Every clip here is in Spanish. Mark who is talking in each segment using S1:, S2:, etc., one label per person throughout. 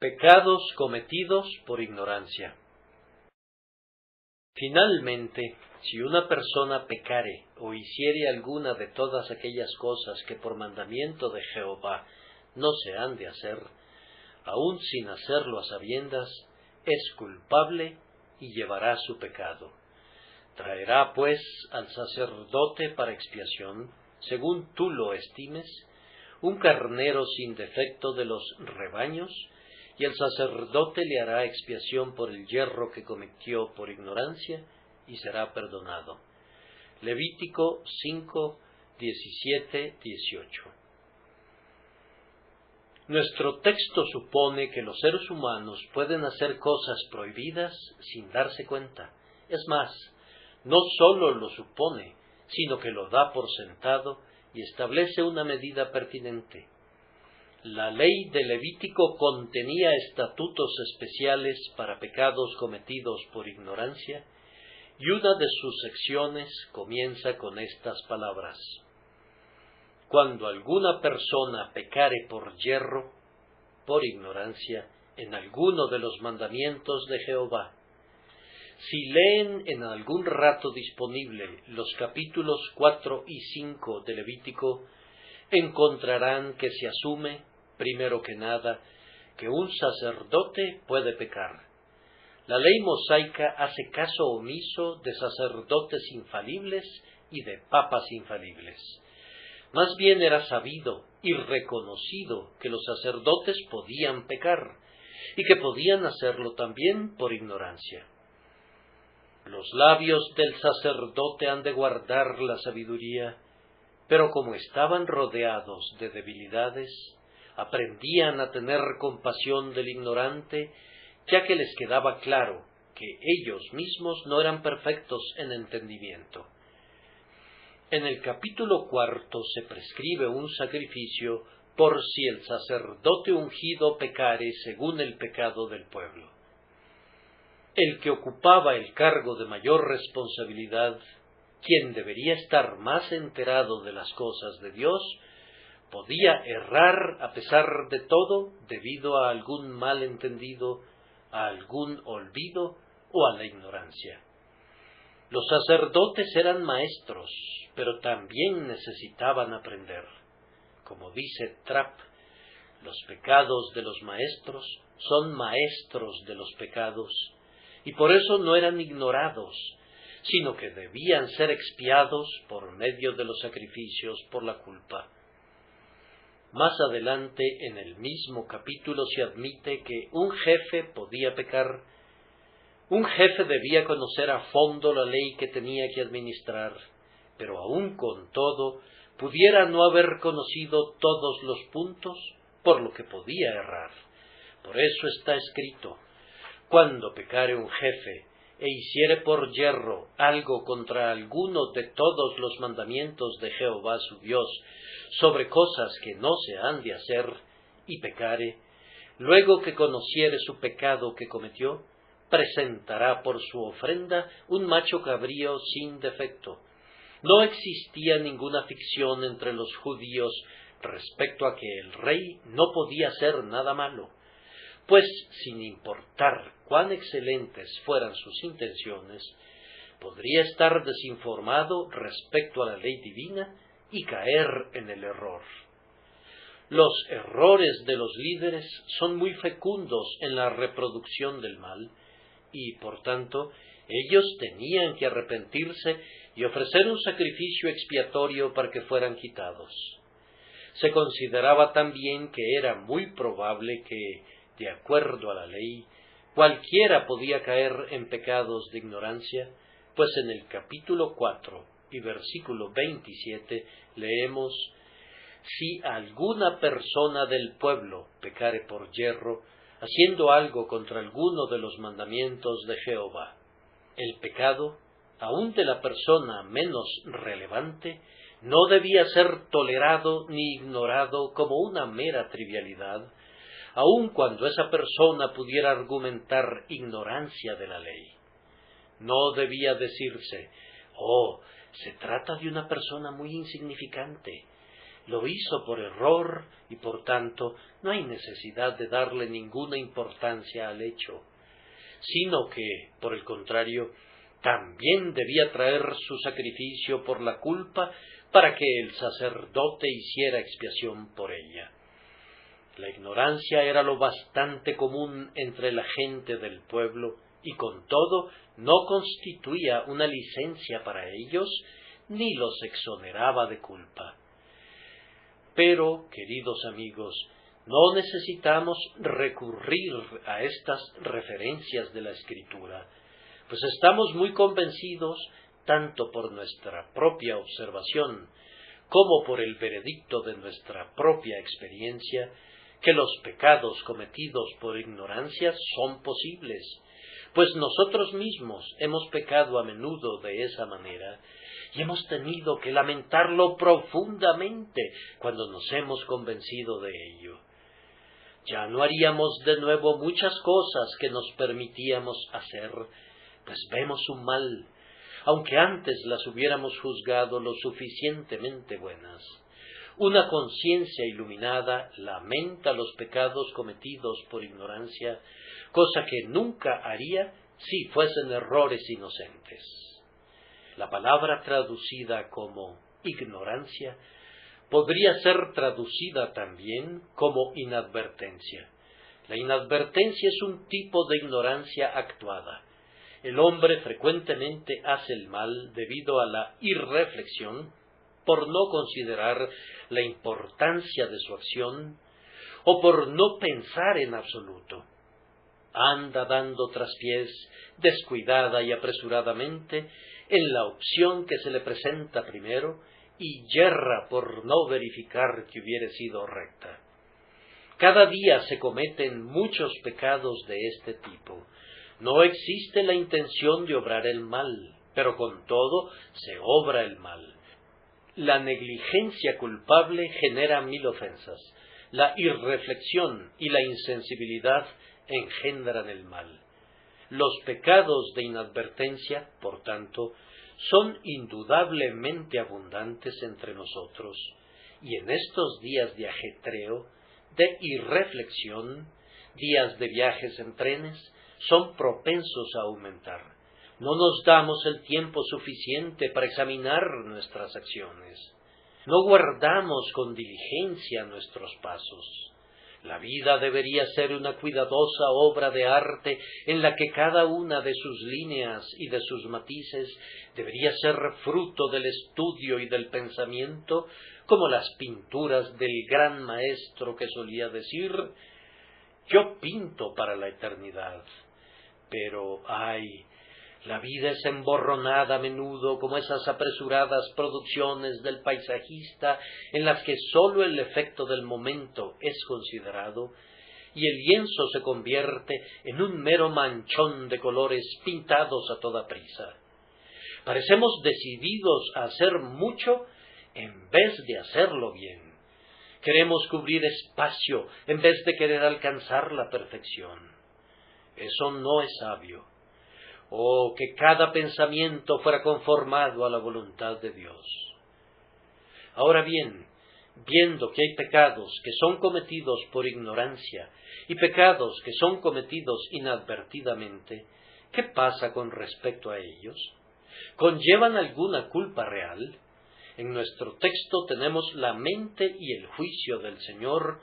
S1: Pecados cometidos por ignorancia. Finalmente, si una persona pecare o hiciere alguna de todas aquellas cosas que por mandamiento de Jehová no se han de hacer, aun sin hacerlo a sabiendas, es culpable y llevará su pecado. Traerá pues al sacerdote para expiación, según tú lo estimes, un carnero sin defecto de los rebaños, y el sacerdote le hará expiación por el yerro que cometió por ignorancia, y será perdonado. Levítico 5, 17, 18. Nuestro texto supone que los seres humanos pueden hacer cosas prohibidas sin darse cuenta. Es más, no sólo lo supone, sino que lo da por sentado y establece una medida pertinente. La ley de Levítico contenía estatutos especiales para pecados cometidos por ignorancia, y una de sus secciones comienza con estas palabras: cuando alguna persona pecare por yerro, por ignorancia, en alguno de los mandamientos de Jehová. Si leen en algún rato disponible los capítulos 4 y 5 de Levítico, encontrarán que se asume, primero que nada, que un sacerdote puede pecar. La ley mosaica hace caso omiso de sacerdotes infalibles y de papas infalibles. Más bien era sabido y reconocido que los sacerdotes podían pecar, y que podían hacerlo también por ignorancia. Los labios del sacerdote han de guardar la sabiduría, pero como estaban rodeados de debilidades, aprendían a tener compasión del ignorante, ya que les quedaba claro que ellos mismos no eran perfectos en entendimiento. En el capítulo 4 se prescribe un sacrificio por si el sacerdote ungido pecare según el pecado del pueblo. El que ocupaba el cargo de mayor responsabilidad, quien debería estar más enterado de las cosas de Dios, podía errar a pesar de todo debido a algún malentendido, a algún olvido o a la ignorancia. Los sacerdotes eran maestros, pero también necesitaban aprender. Como dice Trapp, los pecados de los maestros son maestros de los pecados, y por eso no eran ignorados, sino que debían ser expiados por medio de los sacrificios por la culpa. Más adelante en el mismo capítulo se admite que un jefe podía pecar. Un jefe debía conocer a fondo la ley que tenía que administrar, pero aun con todo pudiera no haber conocido todos los puntos, por lo que podía errar. Por eso está escrito: cuando pecare un jefe e hiciere por yerro algo contra alguno de todos los mandamientos de Jehová su Dios, sobre cosas que no se han de hacer, y pecare, luego que conociere su pecado que cometió, presentará por su ofrenda un macho cabrío sin defecto. No existía ninguna ficción entre los judíos respecto a que el rey no podía hacer nada malo, pues sin importar cuán excelentes fueran sus intenciones, podría estar desinformado respecto a la ley divina y caer en el error. Los errores de los líderes son muy fecundos en la reproducción del mal, y por tanto ellos tenían que arrepentirse y ofrecer un sacrificio expiatorio para que fueran quitados. Se consideraba también que era muy probable que, de acuerdo a la ley, cualquiera podía caer en pecados de ignorancia, pues en el capítulo 4 y versículo 27 leemos: si alguna persona del pueblo pecare por yerro, haciendo algo contra alguno de los mandamientos de Jehová. El pecado, aun de la persona menos relevante, no debía ser tolerado ni ignorado como una mera trivialidad, aun cuando esa persona pudiera argumentar ignorancia de la ley. No debía decirse: oh, se trata de una persona muy insignificante, Lo hizo por error y por tanto no hay necesidad de darle ninguna importancia al hecho, sino que, por el contrario, también debía traer su sacrificio por la culpa para que el sacerdote hiciera expiación por ella. La ignorancia era lo bastante común entre la gente del pueblo y con todo no constituía una licencia para ellos ni los exoneraba de culpa. Pero, queridos amigos, no necesitamos recurrir a estas referencias de la Escritura, pues estamos muy convencidos, tanto por nuestra propia observación como por el veredicto de nuestra propia experiencia, que los pecados cometidos por ignorancia son posibles, pues nosotros mismos hemos pecado a menudo de esa manera y hemos tenido que lamentarlo profundamente cuando nos hemos convencido de ello. Ya no haríamos de nuevo muchas cosas que nos permitíamos hacer, pues vemos un mal, aunque antes las hubiéramos juzgado lo suficientemente buenas. Una conciencia iluminada lamenta los pecados cometidos por ignorancia, cosa que nunca haría si fuesen errores inocentes. La palabra traducida como ignorancia podría ser traducida también como inadvertencia. La inadvertencia es un tipo de ignorancia actuada. El hombre frecuentemente hace el mal debido a la irreflexión, por no considerar la importancia de su acción o por no pensar en absoluto. Anda dando traspiés descuidada y apresuradamente en la opción que se le presenta primero y yerra por no verificar que hubiere sido recta. Cada día se cometen muchos pecados de este tipo. No existe la intención de obrar el mal, pero con todo se obra el mal. La negligencia culpable genera 1000 ofensas. La irreflexión y la insensibilidad engendran el mal. Los pecados de inadvertencia, por tanto, son indudablemente abundantes entre nosotros, y en estos días de ajetreo, de irreflexión, días de viajes en trenes, son propensos a aumentar. No nos damos el tiempo suficiente para examinar nuestras acciones. No guardamos con diligencia nuestros pasos. La vida debería ser una cuidadosa obra de arte en la que cada una de sus líneas y de sus matices debería ser fruto del estudio y del pensamiento, como las pinturas del gran maestro que solía decir: «Yo pinto para la eternidad». Pero, ¡ay!, la vida es emborronada a menudo como esas apresuradas producciones del paisajista en las que sólo el efecto del momento es considerado y el lienzo se convierte en un mero manchón de colores pintados a toda prisa. Parecemos decididos a hacer mucho en vez de hacerlo bien. Queremos cubrir espacio en vez de querer alcanzar la perfección. Eso no es sabio. Oh, que cada pensamiento fuera conformado a la voluntad de Dios. Ahora bien, viendo que hay pecados que son cometidos por ignorancia y pecados que son cometidos inadvertidamente, ¿qué pasa con respecto a ellos? ¿Conllevan alguna culpa real? En nuestro texto tenemos la mente y el juicio del Señor,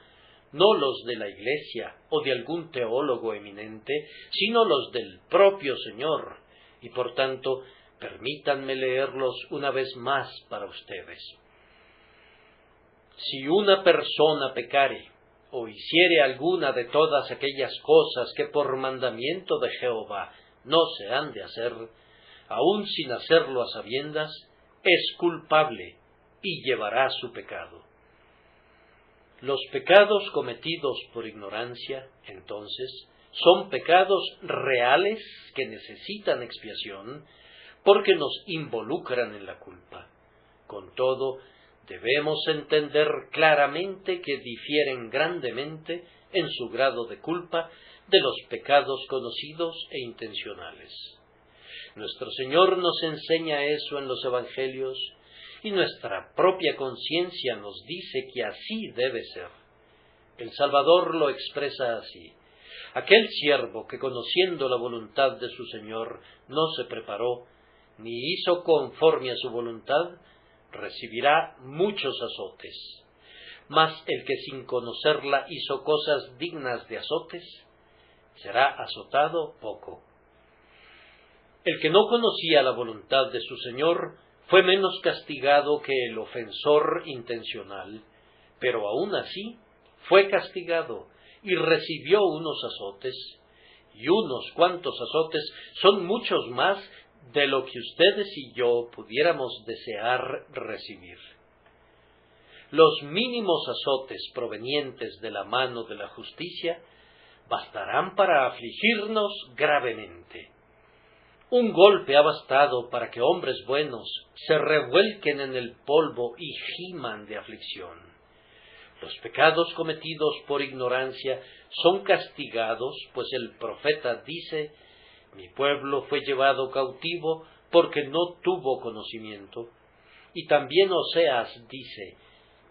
S1: no los de la Iglesia o de algún teólogo eminente, sino los del propio Señor, y por tanto, permítanme leerlos una vez más para ustedes. Si una persona pecare, o hiciere alguna de todas aquellas cosas que por mandamiento de Jehová no se han de hacer, aun sin hacerlo a sabiendas, es culpable y llevará su pecado. Los pecados cometidos por ignorancia, entonces, son pecados reales que necesitan expiación porque nos involucran en la culpa. Con todo, debemos entender claramente que difieren grandemente en su grado de culpa de los pecados conocidos e intencionales. Nuestro Señor nos enseña eso en los Evangelios y nuestra propia conciencia nos dice que así debe ser. El Salvador lo expresa así: aquel siervo que, conociendo la voluntad de su Señor, no se preparó, ni hizo conforme a su voluntad, recibirá muchos azotes. Mas el que sin conocerla hizo cosas dignas de azotes, será azotado poco. El que no conocía la voluntad de su Señor fue menos castigado que el ofensor intencional, pero aún así fue castigado y recibió unos azotes, y unos cuantos azotes son muchos más de lo que ustedes y yo pudiéramos desear recibir. Los mínimos azotes provenientes de la mano de la justicia bastarán para afligirnos gravemente. Un golpe ha bastado para que hombres buenos se revuelquen en el polvo y giman de aflicción. Los pecados cometidos por ignorancia son castigados, pues el profeta dice: mi pueblo fue llevado cautivo porque no tuvo conocimiento. Y también Oseas dice: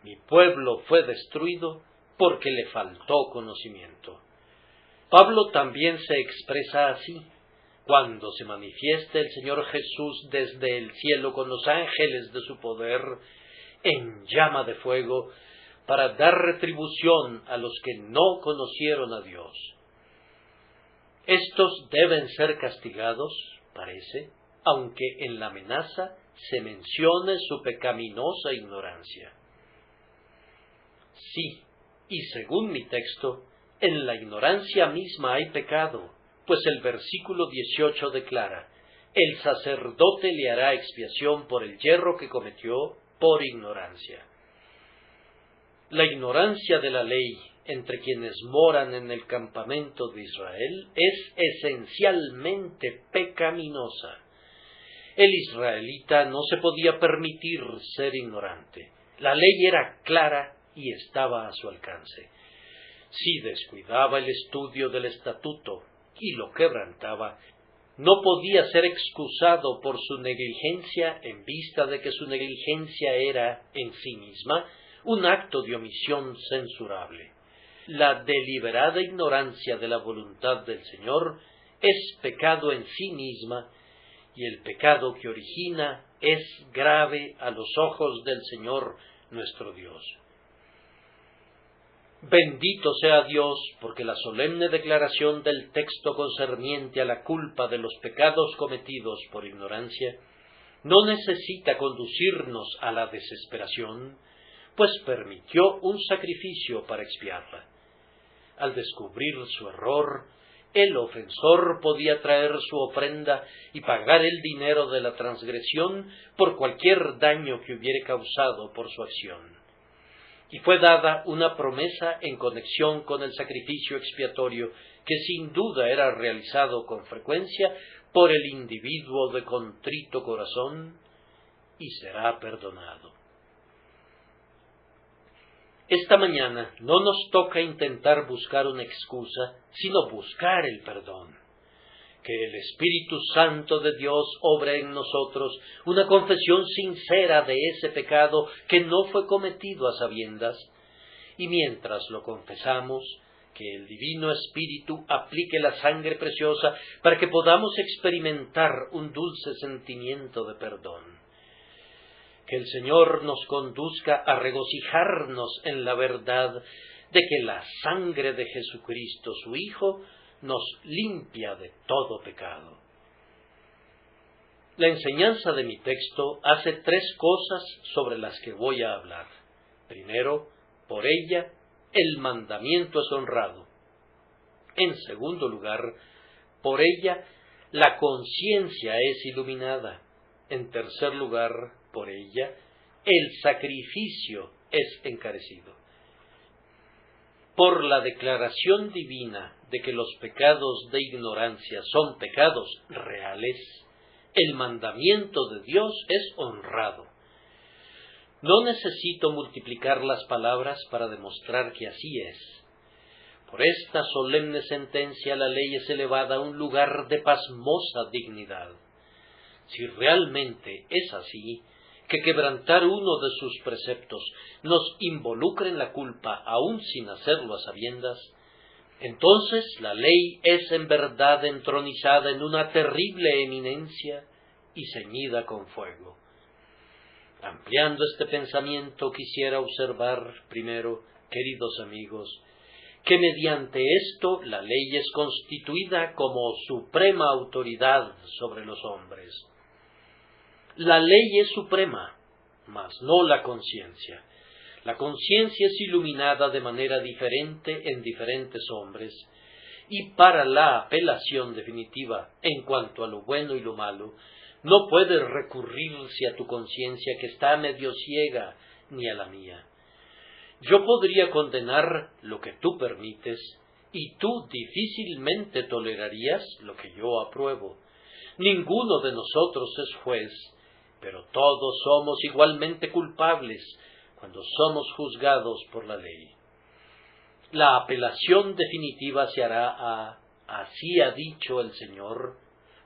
S1: mi pueblo fue destruido porque le faltó conocimiento. Pablo también se expresa así: cuando se manifieste el Señor Jesús desde el cielo con los ángeles de su poder, en llama de fuego, para dar retribución a los que no conocieron a Dios. Estos deben ser castigados, parece, aunque en la amenaza se mencione su pecaminosa ignorancia. Sí, y según mi texto, en la ignorancia misma hay pecado, pues el versículo 18 declara: el sacerdote le hará expiación por el yerro que cometió por ignorancia. La ignorancia de la ley entre quienes moran en el campamento de Israel es esencialmente pecaminosa. El israelita no se podía permitir ser ignorante. La ley era clara y estaba a su alcance. Si descuidaba el estudio del estatuto y lo quebrantaba, no podía ser excusado por su negligencia, en vista de que su negligencia era, en sí misma, un acto de omisión censurable. La deliberada ignorancia de la voluntad del Señor es pecado en sí misma, y el pecado que origina es grave a los ojos del Señor nuestro Dios. Bendito sea Dios, porque la solemne declaración del texto concerniente a la culpa de los pecados cometidos por ignorancia no necesita conducirnos a la desesperación, pues permitió un sacrificio para expiarla. Al descubrir su error, el ofensor podía traer su ofrenda y pagar el dinero de la transgresión por cualquier daño que hubiere causado por su acción. Y fue dada una promesa en conexión con el sacrificio expiatorio que sin duda era realizado con frecuencia por el individuo de contrito corazón, y será perdonado. Esta mañana no nos toca intentar buscar una excusa, sino buscar el perdón. Que el Espíritu Santo de Dios obre en nosotros una confesión sincera de ese pecado que no fue cometido a sabiendas, y mientras lo confesamos, que el Divino Espíritu aplique la sangre preciosa para que podamos experimentar un dulce sentimiento de perdón. Que el Señor nos conduzca a regocijarnos en la verdad de que la sangre de Jesucristo, su Hijo, nos limpia de todo pecado. La enseñanza de mi texto hace tres cosas sobre las que voy a hablar. Primero, por ella, el mandamiento es honrado. En segundo lugar, por ella, la conciencia es iluminada. En tercer lugar, por ella, el sacrificio es encarecido. Por la declaración divina de que los pecados de ignorancia son pecados reales, el mandamiento de Dios es honrado. No necesito multiplicar las palabras para demostrar que así es. Por esta solemne sentencia la ley es elevada a un lugar de pasmosa dignidad. Si realmente es así, que quebrantar uno de sus preceptos nos involucre en la culpa aun sin hacerlo a sabiendas, entonces la ley es en verdad entronizada en una terrible eminencia y ceñida con fuego. Ampliando este pensamiento, quisiera observar primero, queridos amigos, que mediante esto la ley es constituida como suprema autoridad sobre los hombres. La ley es suprema, mas no la conciencia. La conciencia es iluminada de manera diferente en diferentes hombres, y para la apelación definitiva en cuanto a lo bueno y lo malo, no puede recurrirse a tu conciencia que está medio ciega, ni a la mía. Yo podría condenar lo que tú permites, y tú difícilmente tolerarías lo que yo apruebo. Ninguno de nosotros es juez, pero todos somos igualmente culpables cuando somos juzgados por la ley. La apelación definitiva se hará así ha dicho el Señor,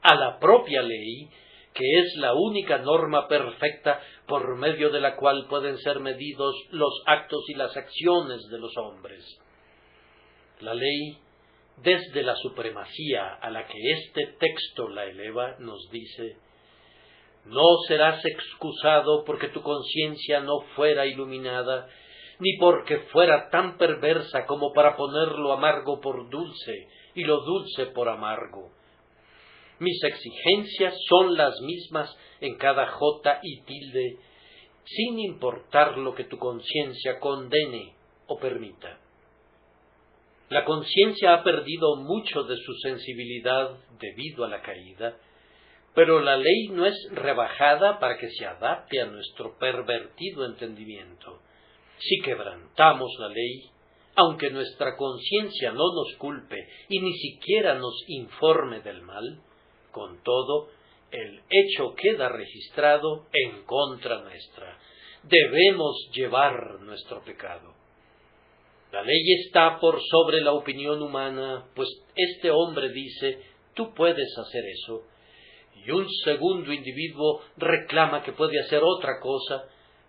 S1: a la propia ley, que es la única norma perfecta por medio de la cual pueden ser medidos los actos y las acciones de los hombres. La ley, desde la supremacía a la que este texto la eleva, nos dice: no serás excusado porque tu conciencia no fuera iluminada, ni porque fuera tan perversa como para poner lo amargo por dulce y lo dulce por amargo. Mis exigencias son las mismas en cada jota y tilde, sin importar lo que tu conciencia condene o permita. La conciencia ha perdido mucho de su sensibilidad debido a la caída, pero la ley no es rebajada para que se adapte a nuestro pervertido entendimiento. Si quebrantamos la ley, aunque nuestra conciencia no nos culpe y ni siquiera nos informe del mal, con todo, el hecho queda registrado en contra nuestra. Debemos llevar nuestro pecado. La ley está por sobre la opinión humana, pues este hombre dice: tú puedes hacer eso, y un segundo individuo reclama que puede hacer otra cosa,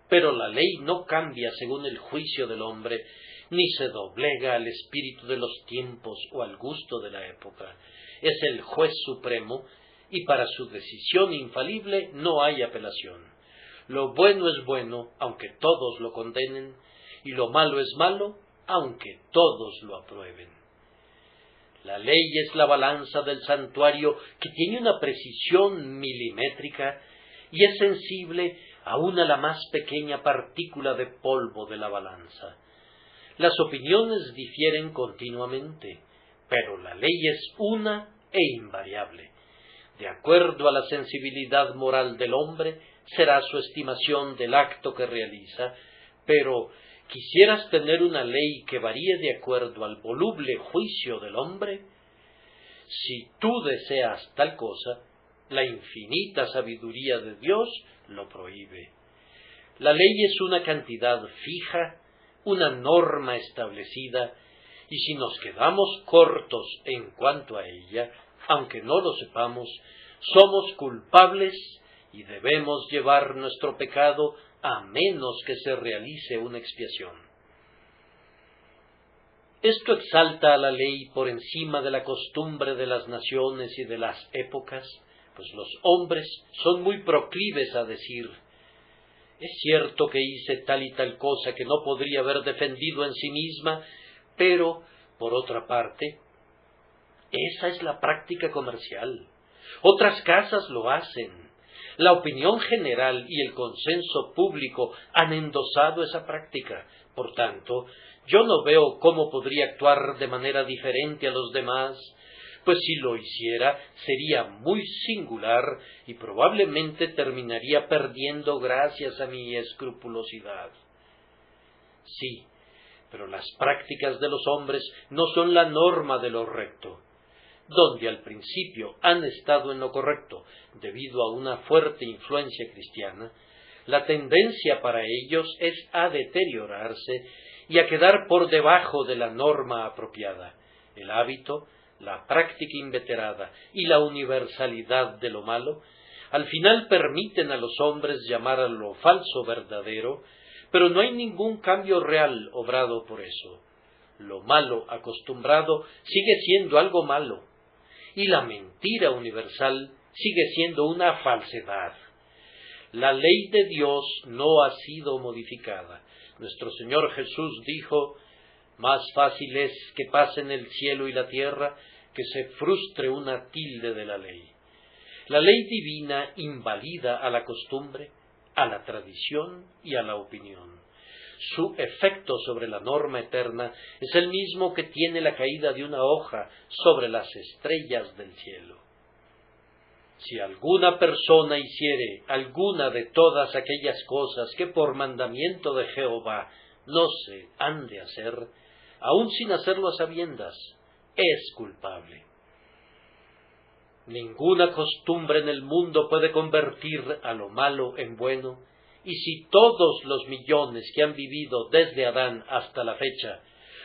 S1: pero la ley no cambia según el juicio del hombre, ni se doblega al espíritu de los tiempos o al gusto de la época. Es el juez supremo, y para su decisión infalible no hay apelación. Lo bueno es bueno, aunque todos lo condenen, y lo malo es malo, aunque todos lo aprueben. La ley es la balanza del santuario que tiene una precisión milimétrica y es sensible aún a la más pequeña partícula de polvo de la balanza. Las opiniones difieren continuamente, pero la ley es una e invariable. De acuerdo a la sensibilidad moral del hombre, será su estimación del acto que realiza, pero ¿quisieras tener una ley que varíe de acuerdo al voluble juicio del hombre? Si tú deseas tal cosa, la infinita sabiduría de Dios lo prohíbe. La ley es una cantidad fija, una norma establecida, y si nos quedamos cortos en cuanto a ella, aunque no lo sepamos, somos culpables y debemos llevar nuestro pecado a menos que se realice una expiación. Esto exalta a la ley por encima de la costumbre de las naciones y de las épocas, pues los hombres son muy proclives a decir: es cierto que hice tal y tal cosa que no podría haber defendido en sí misma, pero, por otra parte, esa es la práctica comercial. Otras casas lo hacen. La opinión general y el consenso público han endosado esa práctica. Por tanto, yo no veo cómo podría actuar de manera diferente a los demás, pues si lo hiciera sería muy singular y probablemente terminaría perdiendo gracias a mi escrupulosidad. Sí, pero las prácticas de los hombres no son la norma de lo recto. Donde al principio han estado en lo correcto debido a una fuerte influencia cristiana, la tendencia para ellos es a deteriorarse y a quedar por debajo de la norma apropiada. El hábito, la práctica inveterada y la universalidad de lo malo Al final permiten a los hombres llamar a lo falso verdadero, pero no hay ningún cambio real obrado por eso. Lo malo acostumbrado sigue siendo algo malo, y la mentira universal sigue siendo una falsedad. La ley de Dios no ha sido modificada. Nuestro Señor Jesús dijo: más fácil es que pasen el cielo y la tierra que se frustre una tilde de la ley. La ley divina invalida a la costumbre, a la tradición y a la opinión. Su efecto sobre la norma eterna es el mismo que tiene la caída de una hoja sobre las estrellas del cielo. Si alguna persona hiciere alguna de todas aquellas cosas que por mandamiento de Jehová no se han de hacer, aun sin hacerlo a sabiendas, es culpable. Ninguna costumbre en el mundo puede convertir a lo malo en bueno, y si todos los millones que han vivido desde Adán hasta la fecha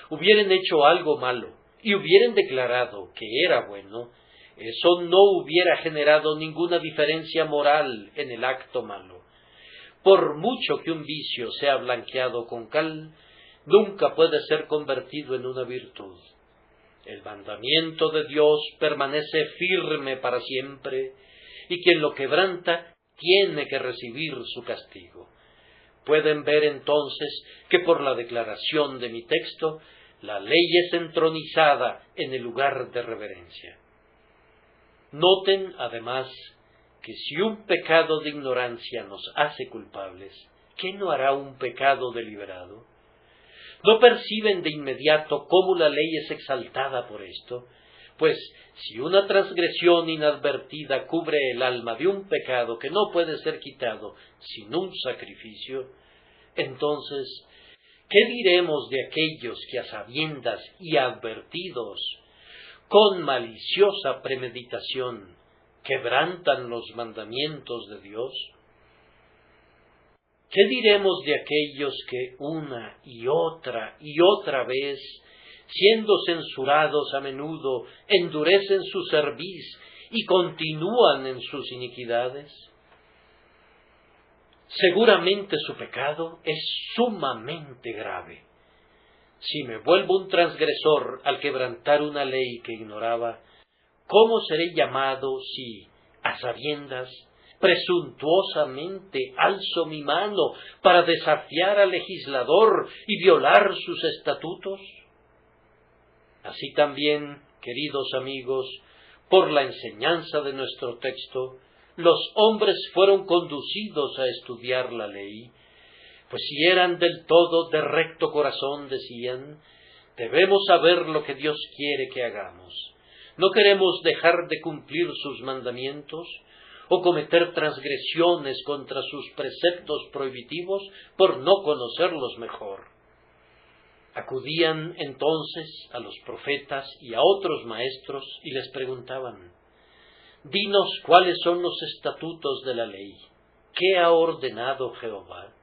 S1: hubieran hecho algo malo y hubieran declarado que era bueno, eso no hubiera generado ninguna diferencia moral en el acto malo. Por mucho que un vicio sea blanqueado con cal, nunca puede ser convertido en una virtud. El mandamiento de Dios permanece firme para siempre, y quien lo quebranta tiene que recibir su castigo. Pueden ver entonces que por la declaración de mi texto, la ley es entronizada en el lugar de reverencia. Noten, además, que si un pecado de ignorancia nos hace culpables, ¿qué no hará un pecado deliberado? ¿No perciben de inmediato cómo la ley es exaltada por esto? Pues si una transgresión inadvertida cubre el alma de un pecado que no puede ser quitado sin un sacrificio, entonces, ¿qué diremos de aquellos que a sabiendas y advertidos, con maliciosa premeditación, quebrantan los mandamientos de Dios? ¿Qué diremos de aquellos que una y otra vez, siendo censurados a menudo, endurecen su cerviz y continúan en sus iniquidades? Seguramente su pecado es sumamente grave. Si me vuelvo un transgresor al quebrantar una ley que ignoraba, ¿cómo seré llamado si, a sabiendas, presuntuosamente alzo mi mano para desafiar al legislador y violar sus estatutos? Así también, queridos amigos, por la enseñanza de nuestro texto, los hombres fueron conducidos a estudiar la ley, pues si eran del todo de recto corazón, decían, debemos saber lo que Dios quiere que hagamos. No queremos dejar de cumplir sus mandamientos o cometer transgresiones contra sus preceptos prohibitivos por no conocerlos mejor. Acudían entonces a los profetas y a otros maestros y les preguntaban, dinos cuáles son los estatutos de la ley, ¿qué ha ordenado Jehová?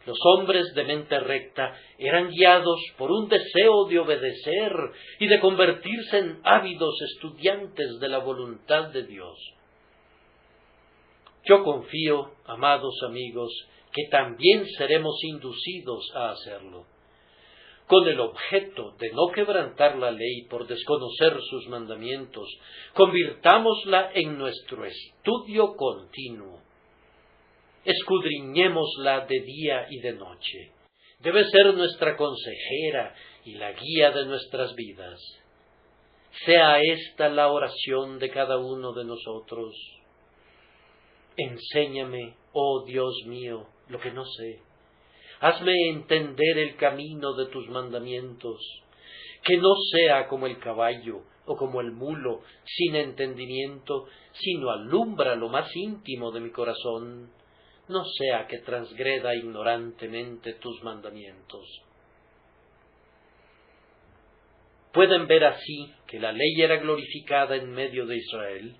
S1: Los hombres de mente recta eran guiados por un deseo de obedecer y de convertirse en ávidos estudiantes de la voluntad de Dios. Yo confío, amados amigos, que también seremos inducidos a hacerlo. Con el objeto de no quebrantar la ley por desconocer sus mandamientos, convirtámosla en nuestro estudio continuo. Escudriñémosla de día y de noche. Debe ser nuestra consejera y la guía de nuestras vidas. Sea esta la oración de cada uno de nosotros. Enséñame, oh Dios mío, lo que no sé. Hazme entender el camino de tus mandamientos, que no sea como el caballo o como el mulo, sin entendimiento, sino alumbra lo más íntimo de mi corazón. No sea que transgreda ignorantemente tus mandamientos. Pueden ver así que la ley era glorificada en medio de Israel,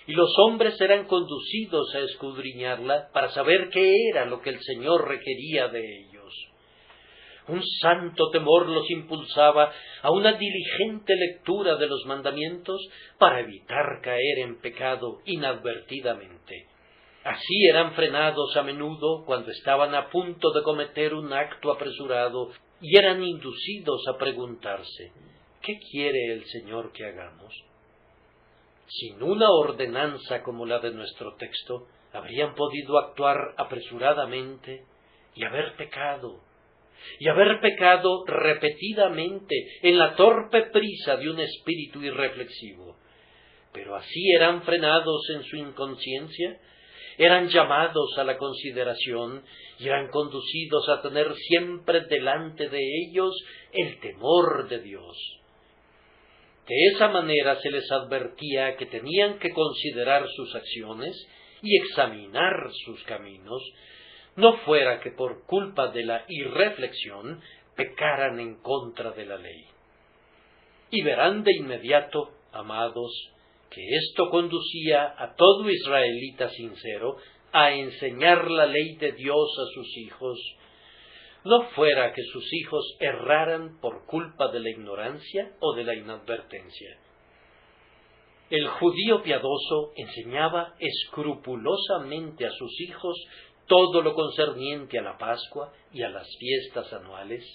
S1: y los hombres eran conducidos a escudriñarla para saber qué era lo que el Señor requería de ellos. Un santo temor los impulsaba a una diligente lectura de los mandamientos para evitar caer en pecado inadvertidamente. Así eran frenados a menudo cuando estaban a punto de cometer un acto apresurado y eran inducidos a preguntarse: ¿qué quiere el Señor que hagamos? Sin una ordenanza como la de nuestro texto, habrían podido actuar apresuradamente y haber pecado repetidamente en la torpe prisa de un espíritu irreflexivo. Pero así eran frenados en su inconsciencia, eran llamados a la consideración y eran conducidos a tener siempre delante de ellos el temor de Dios. De esa manera se les advertía que tenían que considerar sus acciones y examinar sus caminos, no fuera que por culpa de la irreflexión pecaran en contra de la ley. Y verán de inmediato, amados, que esto conducía a todo israelita sincero a enseñar la ley de Dios a sus hijos, no fuera que sus hijos erraran por culpa de la ignorancia o de la inadvertencia. El judío piadoso enseñaba escrupulosamente a sus hijos todo lo concerniente a la Pascua y a las fiestas anuales,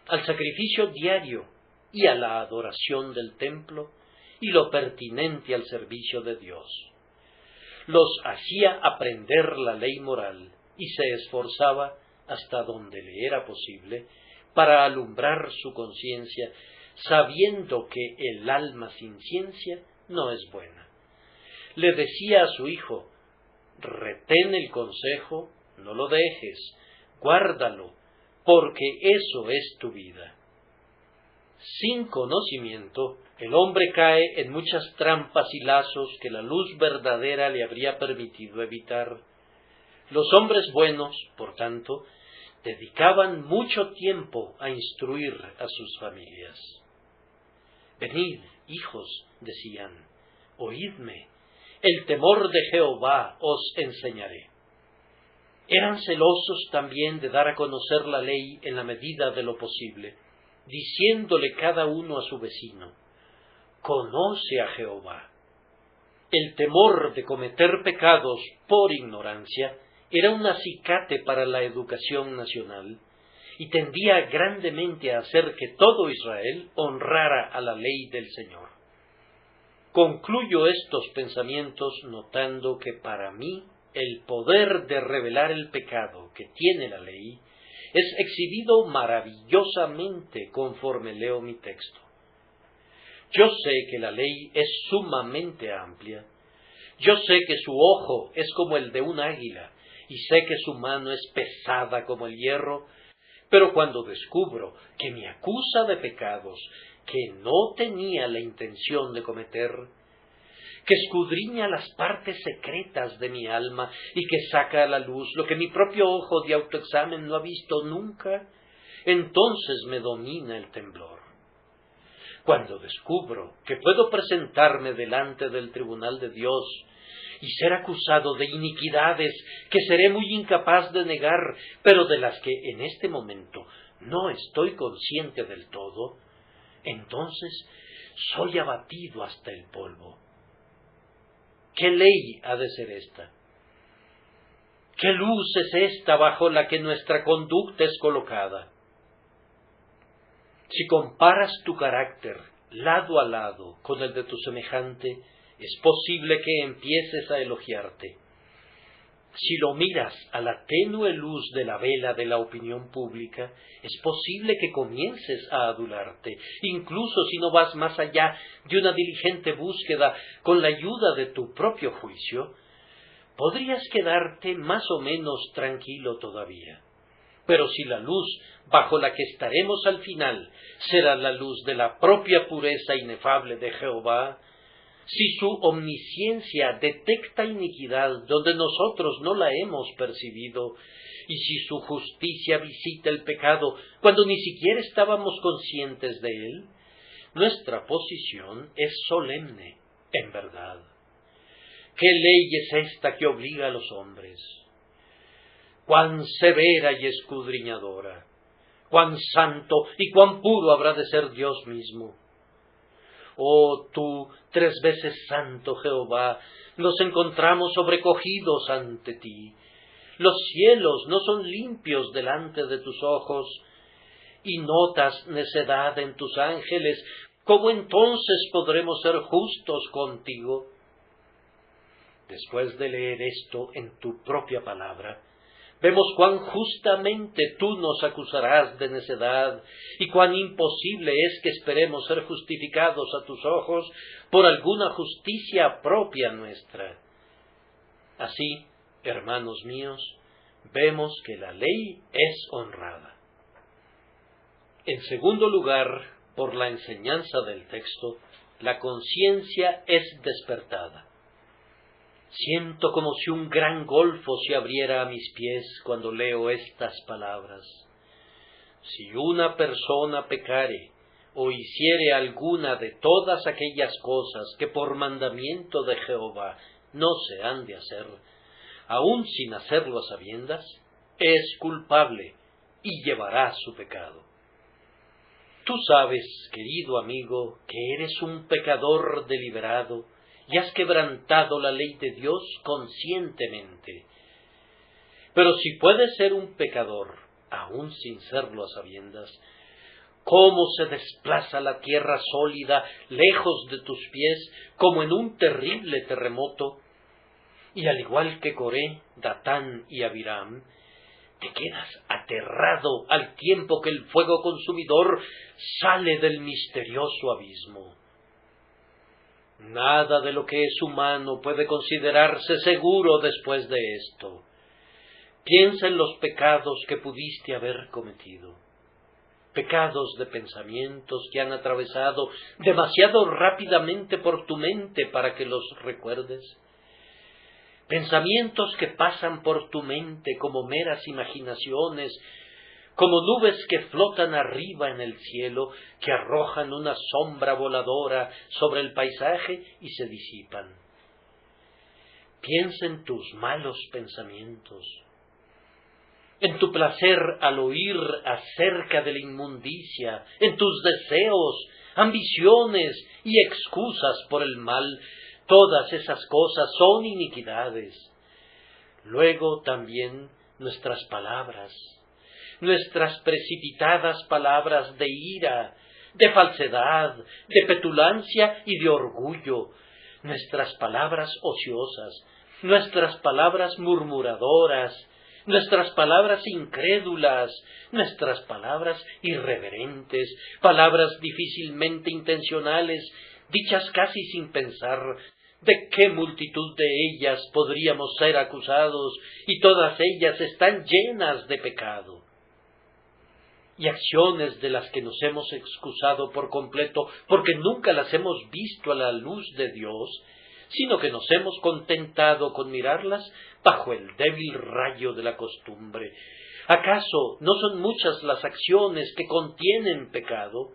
S1: al sacrificio diario y a la adoración del templo y lo pertinente al servicio de Dios. Los hacía aprender la ley moral y se esforzaba hasta donde le era posible para alumbrar su conciencia, sabiendo que el alma sin ciencia no es buena. Le decía a su hijo: retén el consejo, no lo dejes, guárdalo, porque eso es tu vida. Sin conocimiento, el hombre cae en muchas trampas y lazos que la luz verdadera le habría permitido evitar. Los hombres buenos, por tanto, dedicaban mucho tiempo a instruir a sus familias. Venid, hijos, decían, oídme, el temor de Jehová os enseñaré. Eran celosos también de dar a conocer la ley en la medida de lo posible, diciéndole cada uno a su vecino: conoce a Jehová. El temor de cometer pecados por ignorancia era un acicate para la educación nacional y tendía grandemente a hacer que todo Israel honrara a la ley del Señor. Concluyo estos pensamientos notando que para mí el poder de revelar el pecado que tiene la ley es exhibido maravillosamente conforme leo mi texto. Yo sé que la ley es sumamente amplia, yo sé que su ojo es como el de un águila, y sé que su mano es pesada como el hierro, pero cuando descubro que me acusa de pecados que no tenía la intención de cometer, que escudriña las partes secretas de mi alma y que saca a la luz lo que mi propio ojo de autoexamen no ha visto nunca, entonces me domina el temblor. Cuando descubro que puedo presentarme delante del tribunal de Dios y ser acusado de iniquidades que seré muy incapaz de negar, pero de las que en este momento no estoy consciente del todo, entonces soy abatido hasta el polvo. ¿Qué ley ha de ser esta? ¿Qué luz es esta bajo la que nuestra conducta es colocada? Si comparas tu carácter lado a lado con el de tu semejante, es posible que empieces a elogiarte. Si lo miras a la tenue luz de la vela de la opinión pública, es posible que comiences a adularte, incluso si no vas más allá de una diligente búsqueda con la ayuda de tu propio juicio, podrías quedarte más o menos tranquilo todavía. Pero si la luz bajo la que estaremos al final será la luz de la propia pureza inefable de Jehová, si su omnisciencia detecta iniquidad donde nosotros no la hemos percibido, y si su justicia visita el pecado cuando ni siquiera estábamos conscientes de él, nuestra posición es solemne, en verdad. ¿Qué ley es esta que obliga a los hombres? Cuán severa y escudriñadora, cuán santo y cuán puro habrá de ser Dios mismo. Oh tú, 3 veces santo Jehová, nos encontramos sobrecogidos ante ti. Los cielos no son limpios delante de tus ojos, y notas necedad en tus ángeles. ¿Cómo entonces podremos ser justos contigo? Después de leer esto en tu propia palabra, vemos cuán justamente tú nos acusarás de necedad y cuán imposible es que esperemos ser justificados a tus ojos por alguna justicia propia nuestra. Así, hermanos míos, vemos que la ley es honrada. En segundo lugar, por la enseñanza del texto, la conciencia es despertada. Siento como si un gran golfo se abriera a mis pies cuando leo estas palabras. Si una persona pecare o hiciere alguna de todas aquellas cosas que por mandamiento de Jehová no se han de hacer, aun sin hacerlo a sabiendas, es culpable y llevará su pecado. Tú sabes, querido amigo, que eres un pecador deliberado y has quebrantado la ley de Dios conscientemente. Pero si puedes ser un pecador, aun sin serlo a sabiendas, ¿cómo se desplaza la tierra sólida lejos de tus pies como en un terrible terremoto? Y al igual que Coré, Datán y Abiram, te quedas aterrado al tiempo que el fuego consumidor sale del misterioso abismo. Nada de lo que es humano puede considerarse seguro después de esto. Piensa en los pecados que pudiste haber cometido. Pecados de pensamientos que han atravesado demasiado rápidamente por tu mente para que los recuerdes. Pensamientos que pasan por tu mente como meras imaginaciones, como nubes que flotan arriba en el cielo, que arrojan una sombra voladora sobre el paisaje y se disipan. Piensa en tus malos pensamientos, en tu placer al oír acerca de la inmundicia, en tus deseos, ambiciones y excusas por el mal. Todas esas cosas son iniquidades. Luego también nuestras palabras, nuestras precipitadas palabras de ira, de falsedad, de petulancia y de orgullo, nuestras palabras ociosas, nuestras palabras murmuradoras, nuestras palabras incrédulas, nuestras palabras irreverentes, palabras difícilmente intencionales, dichas casi sin pensar. ¿De qué multitud de ellas podríamos ser acusados? Y todas ellas están llenas de pecado. Y acciones de las que nos hemos excusado por completo porque nunca las hemos visto a la luz de Dios, sino que nos hemos contentado con mirarlas bajo el débil rayo de la costumbre. ¿Acaso no son muchas las acciones que contienen pecado?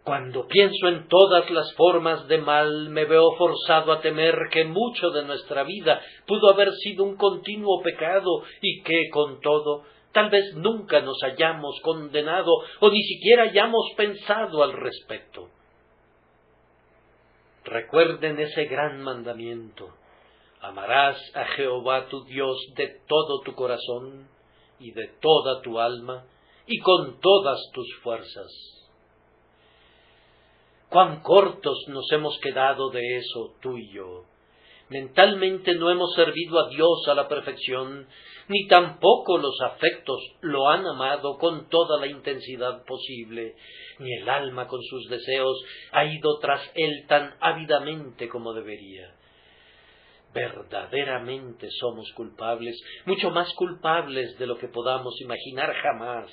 S1: Cuando pienso en todas las formas de mal, me veo forzado a temer que mucho de nuestra vida pudo haber sido un continuo pecado y que, con todo, tal vez nunca nos hayamos condenado o ni siquiera hayamos pensado al respecto. Recuerden ese gran mandamiento: amarás a Jehová tu Dios de todo tu corazón y de toda tu alma y con todas tus fuerzas. Cuán cortos nos hemos quedado de eso, tú y yo. Mentalmente no hemos servido a Dios a la perfección, ni tampoco los afectos lo han amado con toda la intensidad posible, ni el alma con sus deseos ha ido tras él tan ávidamente como debería. Verdaderamente somos culpables, mucho más culpables de lo que podamos imaginar jamás.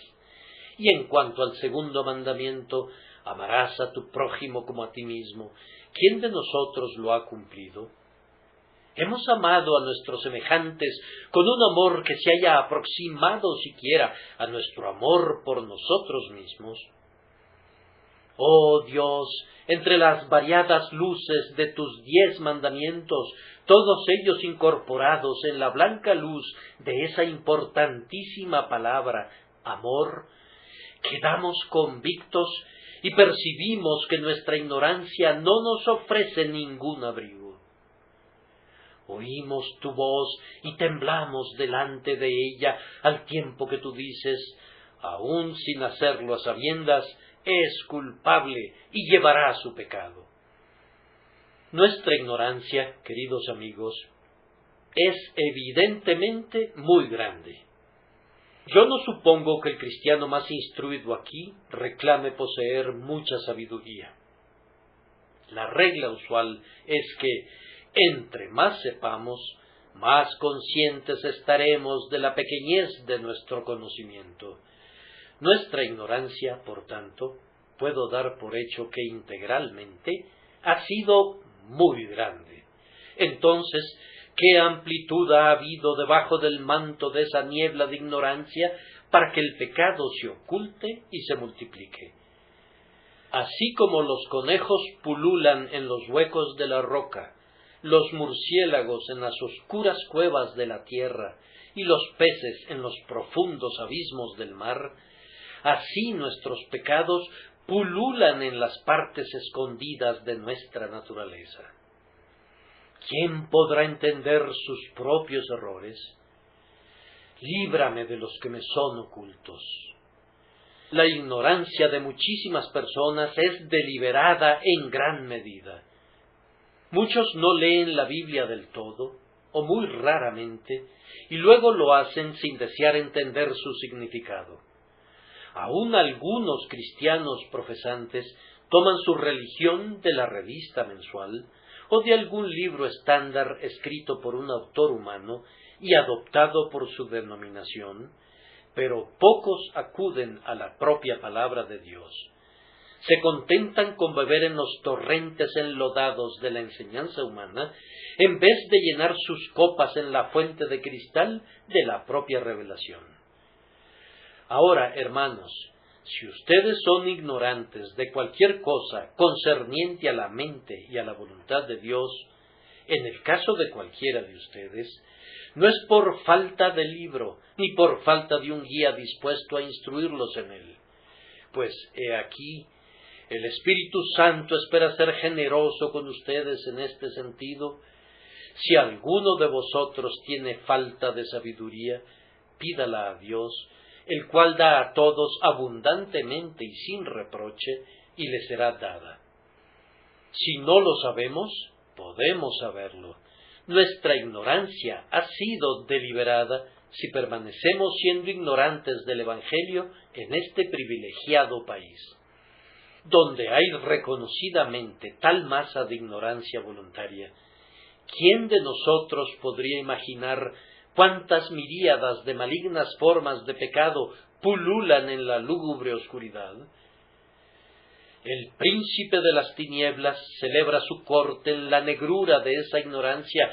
S1: Y en cuanto al segundo mandamiento, amarás a tu prójimo como a ti mismo, ¿quién de nosotros lo ha cumplido? ¿Hemos amado a nuestros semejantes con un amor que se haya aproximado siquiera a nuestro amor por nosotros mismos? Oh Dios, entre las variadas luces de tus 10 mandamientos, todos ellos incorporados en la blanca luz de esa importantísima palabra, amor, quedamos convictos y percibimos que nuestra ignorancia no nos ofrece ningún abrigo. Oímos tu voz y temblamos delante de ella al tiempo que tú dices, aun sin hacerlo a sabiendas, es culpable y llevará su pecado. Nuestra ignorancia, queridos amigos, es evidentemente muy grande. Yo no supongo que el cristiano más instruido aquí reclame poseer mucha sabiduría. La regla usual es que, entre más sepamos, más conscientes estaremos de la pequeñez de nuestro conocimiento. Nuestra ignorancia, por tanto, puedo dar por hecho que integralmente ha sido muy grande. Entonces, ¿qué amplitud ha habido debajo del manto de esa niebla de ignorancia para que el pecado se oculte y se multiplique? Así como los conejos pululan en los huecos de la roca, los murciélagos en las oscuras cuevas de la tierra y los peces en los profundos abismos del mar, así nuestros pecados pululan en las partes escondidas de nuestra naturaleza. ¿Quién podrá entender sus propios errores? Líbrame de los que me son ocultos. La ignorancia de muchísimas personas es deliberada en gran medida. Muchos no leen la Biblia del todo, o muy raramente, y luego lo hacen sin desear entender su significado. Aún algunos cristianos profesantes toman su religión de la revista mensual o de algún libro estándar escrito por un autor humano y adoptado por su denominación, pero pocos acuden a la propia palabra de Dios. Se contentan con beber en los torrentes enlodados de la enseñanza humana, en vez de llenar sus copas en la fuente de cristal de la propia revelación. Ahora, hermanos, si ustedes son ignorantes de cualquier cosa concerniente a la mente y a la voluntad de Dios, en el caso de cualquiera de ustedes, no es por falta de libro, ni por falta de un guía dispuesto a instruirlos en él. Pues he aquí, el Espíritu Santo espera ser generoso con ustedes en este sentido. Si alguno de vosotros tiene falta de sabiduría, pídala a Dios, el cual da a todos abundantemente y sin reproche, y le será dada. Si no lo sabemos, podemos saberlo. Nuestra ignorancia ha sido deliberada si permanecemos siendo ignorantes del Evangelio en este privilegiado país, donde hay reconocidamente tal masa de ignorancia voluntaria. ¿Quién de nosotros podría imaginar cuántas miríadas de malignas formas de pecado pululan en la lúgubre oscuridad? El príncipe de las tinieblas celebra su corte en la negrura de esa ignorancia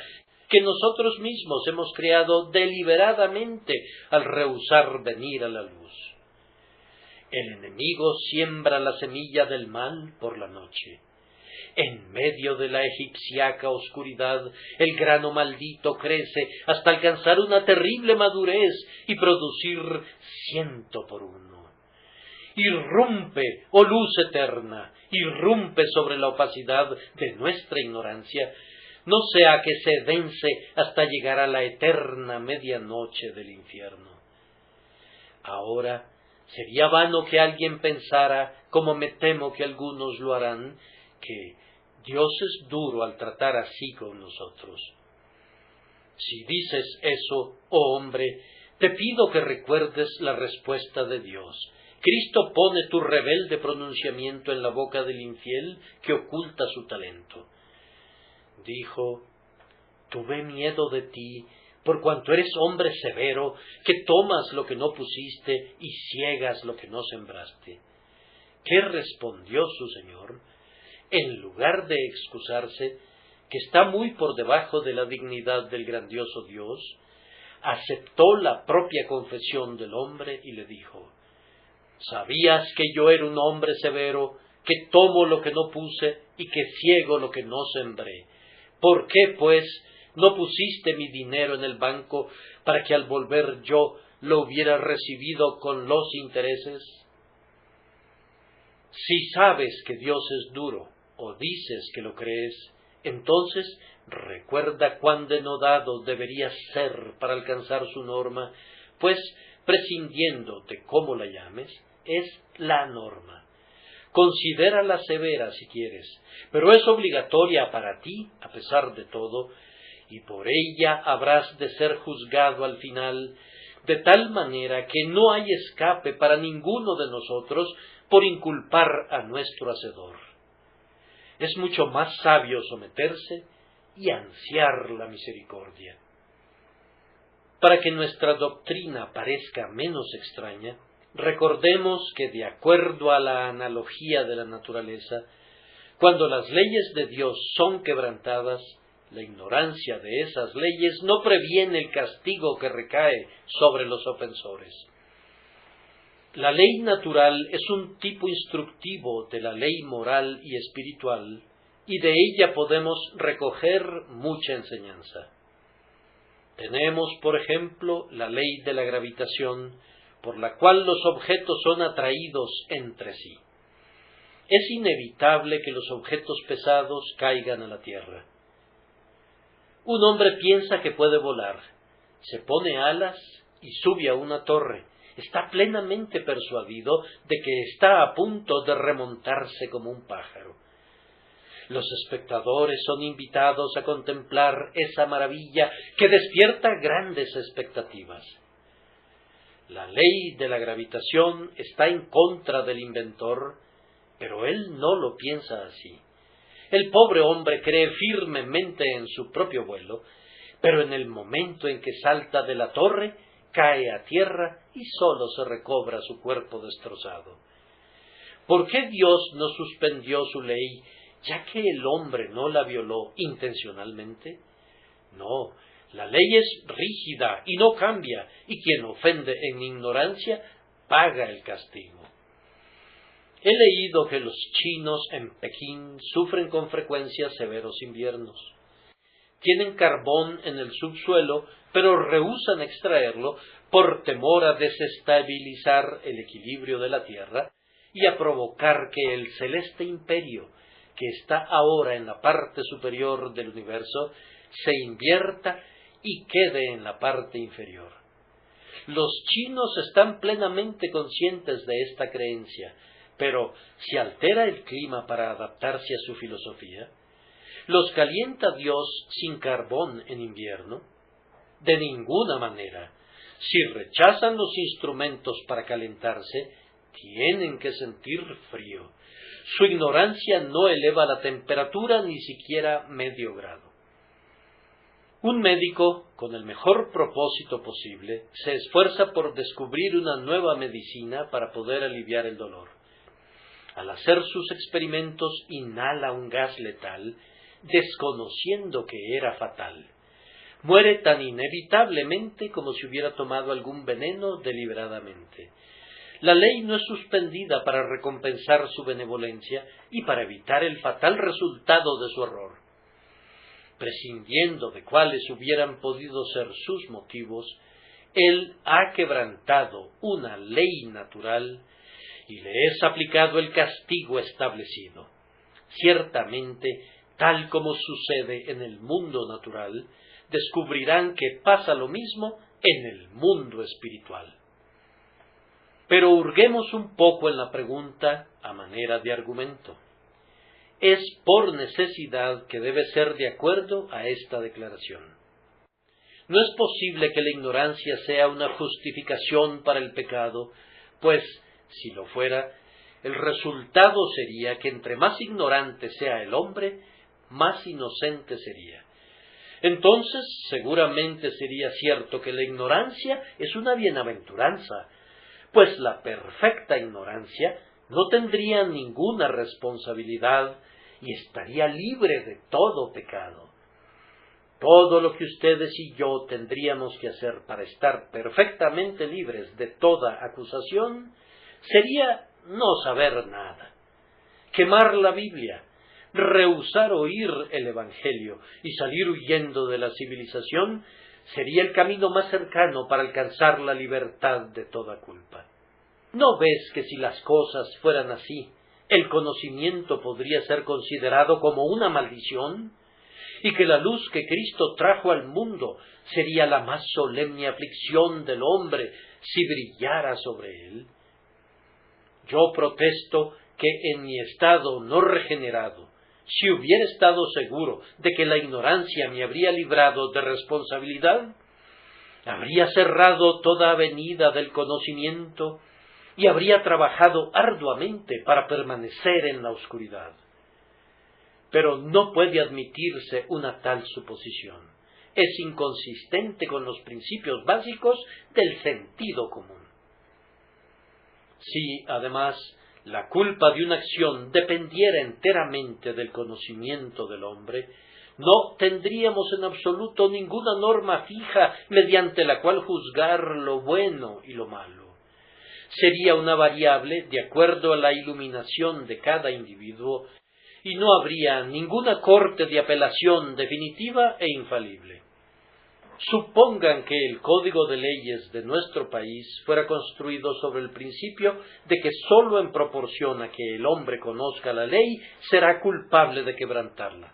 S1: que nosotros mismos hemos creado deliberadamente al rehusar venir a la luz. El enemigo siembra la semilla del mal por la noche. En medio de la egipciaca oscuridad, el grano maldito crece hasta alcanzar una terrible madurez y producir 100 por 1. Irrumpe, oh luz eterna, irrumpe sobre la opacidad de nuestra ignorancia, no sea que se dense hasta llegar a la eterna medianoche del infierno. Ahora, sería vano que alguien pensara, como me temo que algunos lo harán, que Dios es duro al tratar así con nosotros. Si dices eso, oh hombre, te pido que recuerdes la respuesta de Dios. Cristo pone tu rebelde pronunciamiento en la boca del infiel que oculta su talento. Dijo, tuve miedo de ti, por cuanto eres hombre severo, que tomas lo que no pusiste y ciegas lo que no sembraste. ¿Qué respondió su Señor? En lugar de excusarse, que está muy por debajo de la dignidad del grandioso Dios, aceptó la propia confesión del hombre y le dijo, ¿sabías que yo era un hombre severo, que tomo lo que no puse y que ciego lo que no sembré? ¿Por qué, pues, no pusiste mi dinero en el banco para que al volver yo lo hubiera recibido con los intereses? Si sabes que Dios es duro, o dices que lo crees, entonces recuerda cuán denodado deberías ser para alcanzar su norma, pues, prescindiendo de cómo la llames, es la norma. Considérala severa si quieres, pero es obligatoria para ti, a pesar de todo, y por ella habrás de ser juzgado al final, de tal manera que no hay escape para ninguno de nosotros por inculpar a nuestro Hacedor. Es mucho más sabio someterse y ansiar la misericordia. Para que nuestra doctrina parezca menos extraña, recordemos que de acuerdo a la analogía de la naturaleza, cuando las leyes de Dios son quebrantadas, la ignorancia de esas leyes no previene el castigo que recae sobre los ofensores. La ley natural es un tipo instructivo de la ley moral y espiritual, y de ella podemos recoger mucha enseñanza. Tenemos, por ejemplo, la ley de la gravitación, por la cual los objetos son atraídos entre sí. Es inevitable que los objetos pesados caigan a la tierra. Un hombre piensa que puede volar, se pone alas y sube a una torre. Está plenamente persuadido de que está a punto de remontarse como un pájaro. Los espectadores son invitados a contemplar esa maravilla que despierta grandes expectativas. La ley de la gravitación está en contra del inventor, pero él no lo piensa así. El pobre hombre cree firmemente en su propio vuelo, pero en el momento en que salta de la torre, cae a tierra y solo se recobra su cuerpo destrozado. ¿Por qué Dios no suspendió su ley, ya que el hombre no la violó intencionalmente? No, la ley es rígida y no cambia, y quien ofende en ignorancia paga el castigo. He leído que los chinos en Pekín sufren con frecuencia severos inviernos. Tienen carbón en el subsuelo, pero rehúsan extraerlo por temor a desestabilizar el equilibrio de la Tierra y a provocar que el celeste imperio, que está ahora en la parte superior del universo, se invierta y quede en la parte inferior. Los chinos están plenamente conscientes de esta creencia, pero ¿se altera el clima para adaptarse a su filosofía? ¿Los calienta Dios sin carbón en invierno? De ninguna manera. Si rechazan los instrumentos para calentarse, tienen que sentir frío. Su ignorancia no eleva la temperatura ni siquiera medio grado. Un médico, con el mejor propósito posible, se esfuerza por descubrir una nueva medicina para poder aliviar el dolor. Al hacer sus experimentos, inhala un gas letal, desconociendo que era fatal. Muere tan inevitablemente como si hubiera tomado algún veneno deliberadamente. La ley no es suspendida para recompensar su benevolencia y para evitar el fatal resultado de su error. Prescindiendo de cuáles hubieran podido ser sus motivos, él ha quebrantado una ley natural y le es aplicado el castigo establecido. Ciertamente, tal como sucede en el mundo natural, descubrirán que pasa lo mismo en el mundo espiritual. Pero hurguemos un poco en la pregunta a manera de argumento. Es por necesidad que debe ser de acuerdo a esta declaración. No es posible que la ignorancia sea una justificación para el pecado, pues, si lo fuera, el resultado sería que entre más ignorante sea el hombre, más inocente sería. Entonces, seguramente sería cierto que la ignorancia es una bienaventuranza, pues la perfecta ignorancia no tendría ninguna responsabilidad y estaría libre de todo pecado. Todo lo que ustedes y yo tendríamos que hacer para estar perfectamente libres de toda acusación sería no saber nada, quemar la Biblia, rehusar oír el Evangelio y salir huyendo de la civilización sería el camino más cercano para alcanzar la libertad de toda culpa. ¿No ves que si las cosas fueran así, el conocimiento podría ser considerado como una maldición? Y que la luz que Cristo trajo al mundo sería la más solemne aflicción del hombre si brillara sobre él. Yo protesto que en mi estado no regenerado, si hubiera estado seguro de que la ignorancia me habría librado de responsabilidad, habría cerrado toda avenida del conocimiento y habría trabajado arduamente para permanecer en la oscuridad. Pero no puede admitirse una tal suposición. Es inconsistente con los principios básicos del sentido común. Si, además, la culpa de una acción dependiera enteramente del conocimiento del hombre, no tendríamos en absoluto ninguna norma fija mediante la cual juzgar lo bueno y lo malo. Sería una variable de acuerdo a la iluminación de cada individuo y no habría ninguna corte de apelación definitiva e infalible. Supongan que el Código de Leyes de nuestro país fuera construido sobre el principio de que sólo en proporción a que el hombre conozca la ley será culpable de quebrantarla.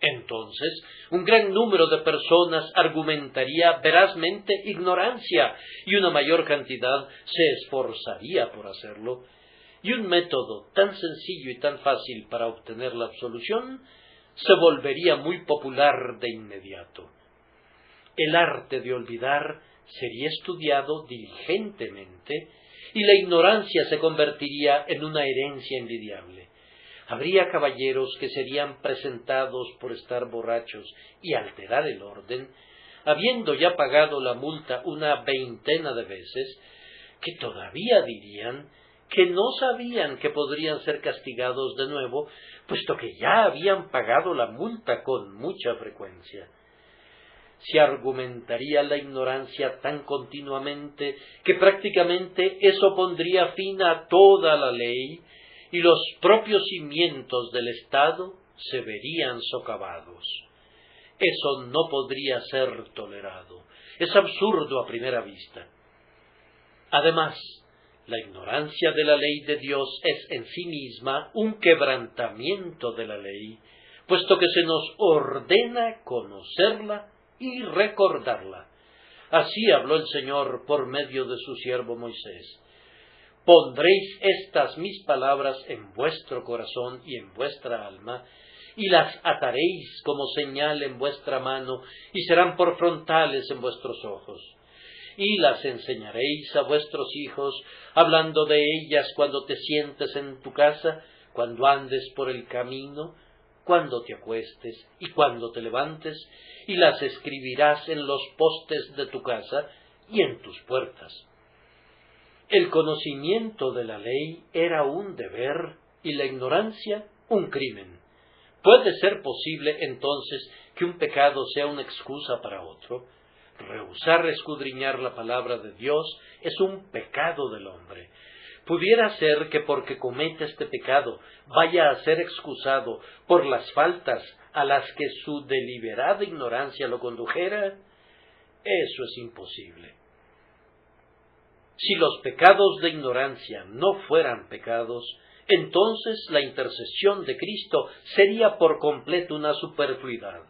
S1: Entonces, un gran número de personas argumentaría verazmente ignorancia y una mayor cantidad se esforzaría por hacerlo, y un método tan sencillo y tan fácil para obtener la absolución se volvería muy popular de inmediato. El arte de olvidar sería estudiado diligentemente y la ignorancia se convertiría en una herencia envidiable. Habría caballeros que serían presentados por estar borrachos y alterar el orden, habiendo ya pagado la multa una veintena de veces, que todavía dirían que no sabían que podrían ser castigados de nuevo, puesto que ya habían pagado la multa con mucha frecuencia. Se argumentaría la ignorancia tan continuamente que prácticamente eso pondría fin a toda la ley y los propios cimientos del Estado se verían socavados. Eso no podría ser tolerado. Es absurdo a primera vista. Además, la ignorancia de la ley de Dios es en sí misma un quebrantamiento de la ley, puesto que se nos ordena conocerla y recordarla. Así habló el Señor por medio de su siervo Moisés. Pondréis estas mis palabras en vuestro corazón y en vuestra alma, y las ataréis como señal en vuestra mano, y serán por frontales en vuestros ojos. Y las enseñaréis a vuestros hijos, hablando de ellas cuando te sientes en tu casa, cuando andes por el camino, cuando te acuestes y cuando te levantes, y las escribirás en los postes de tu casa y en tus puertas. El conocimiento de la ley era un deber y la ignorancia un crimen. ¿Puede ser posible entonces que un pecado sea una excusa para otro? Rehusar escudriñar la palabra de Dios es un pecado del hombre. ¿Pudiera ser que porque comete este pecado vaya a ser excusado por las faltas a las que su deliberada ignorancia lo condujera? Eso es imposible. Si los pecados de ignorancia no fueran pecados, entonces la intercesión de Cristo sería por completo una superfluidad.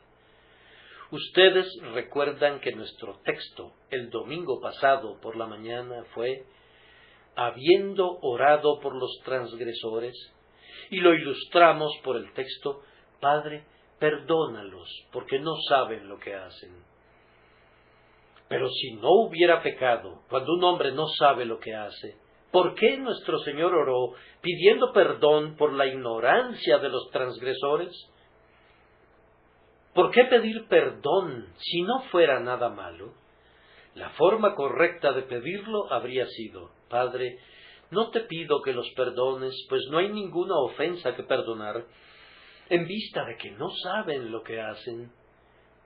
S1: Ustedes recuerdan que nuestro texto el domingo pasado por la mañana fue habiendo orado por los transgresores, y lo ilustramos por el texto, Padre, perdónalos, porque no saben lo que hacen. Pero si no hubiera pecado, cuando un hombre no sabe lo que hace, ¿por qué nuestro Señor oró pidiendo perdón por la ignorancia de los transgresores? ¿Por qué pedir perdón si no fuera nada malo? La forma correcta de pedirlo habría sido, Padre, no te pido que los perdones, pues no hay ninguna ofensa que perdonar, en vista de que no saben lo que hacen.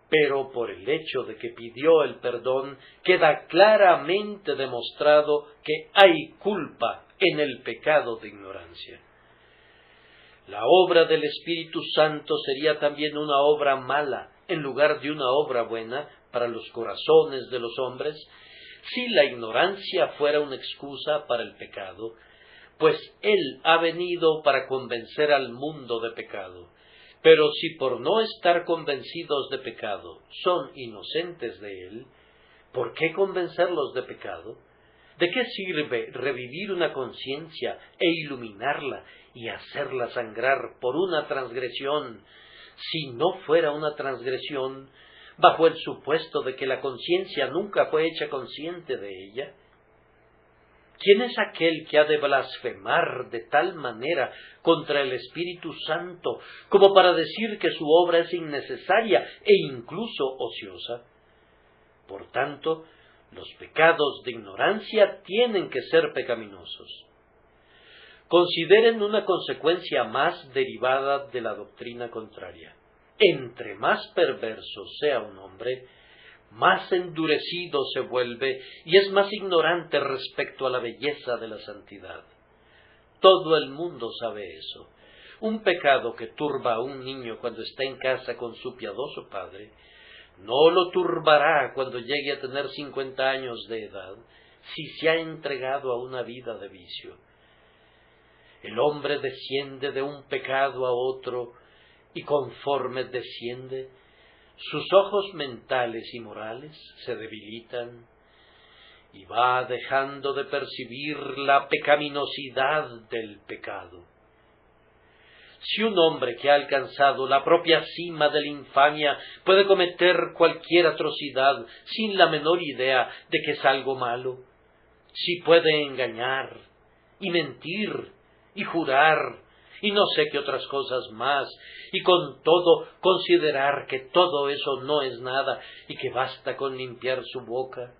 S1: Pero por el hecho de que pidió el perdón, queda claramente demostrado que hay culpa en el pecado de ignorancia. La obra del Espíritu Santo sería también una obra mala, en lugar de una obra buena, para los corazones de los hombres, si la ignorancia fuera una excusa para el pecado, pues Él ha venido para convencer al mundo de pecado. Pero si por no estar convencidos de pecado son inocentes de Él, ¿por qué convencerlos de pecado? ¿De qué sirve revivir una conciencia e iluminarla y hacerla sangrar por una transgresión, si no fuera una transgresión, bajo el supuesto de que la conciencia nunca fue hecha consciente de ella? ¿Quién es aquel que ha de blasfemar de tal manera contra el Espíritu Santo como para decir que su obra es innecesaria e incluso ociosa? Por tanto, los pecados de ignorancia tienen que ser pecaminosos. Consideren una consecuencia más derivada de la doctrina contraria. Entre más perverso sea un hombre, más endurecido se vuelve y es más ignorante respecto a la belleza de la santidad. Todo el mundo sabe eso. Un pecado que turba a un niño cuando está en casa con su piadoso padre, no lo turbará cuando llegue a tener 50 años de edad, si se ha entregado a una vida de vicio. El hombre desciende de un pecado a otro, y conforme desciende, sus ojos mentales y morales se debilitan, y va dejando de percibir la pecaminosidad del pecado. Si un hombre que ha alcanzado la propia cima de la infamia puede cometer cualquier atrocidad sin la menor idea de que es algo malo, si puede engañar y mentir y jurar y no sé qué otras cosas más, y con todo considerar que todo eso no es nada y que basta con limpiar su boca,